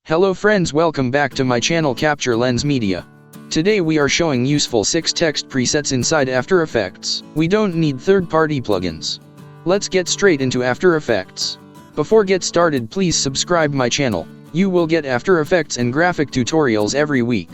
Hello friends, welcome back to my channel capturelensmedia. Today we are showing useful 6 text presets inside After Effects. We don't need third-party plugins. Let's get straight into After Effects. Before get started, please subscribe my channel. You will get After Effects and graphic tutorials every week.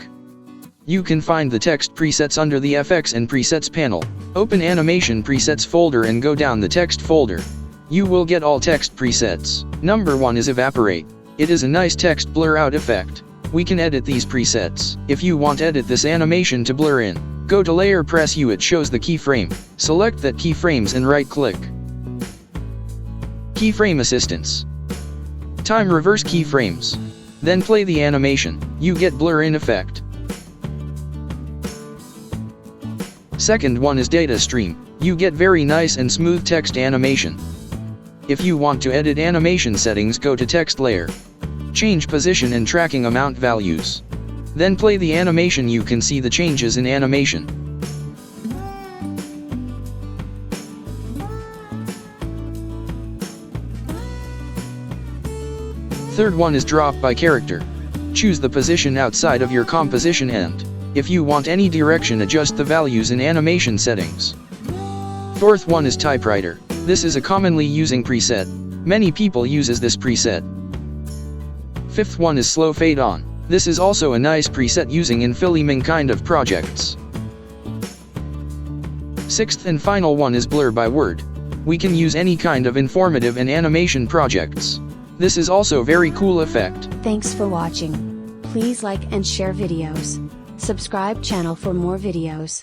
You can find the text presets under the FX and Presets panel. Open Animation Presets folder and go down the text folder. You will get all text presets. Number 1 is Evaporate. It is a nice text blur out effect. We can edit these presets. If you want to edit this animation to blur in, go to Layer, press U, it shows the keyframe. Select that keyframes and right click. Keyframe Assistance. Time reverse keyframes. Then play the animation. You get blur in effect. Second one is Datastream. You get very nice and smooth text animation. If you want to edit animation settings, go to Text Layer. Change position and tracking amount values. Then play the animation, you can see the changes in animation. Third one is Drop by Character. Choose the position outside of your composition and, if you want any direction, adjust the values in animation settings. Fourth one is Typewriter. This is a commonly using preset. Many people uses this preset. Fifth one is Slow Fade On. This is also a nice preset using in filming kind of projects. Sixth and final one is Blur by Word. We can use any kind of informative and animation projects. This is also very cool effect. Thanks for watching. Please like and share videos. Subscribe channel for more videos.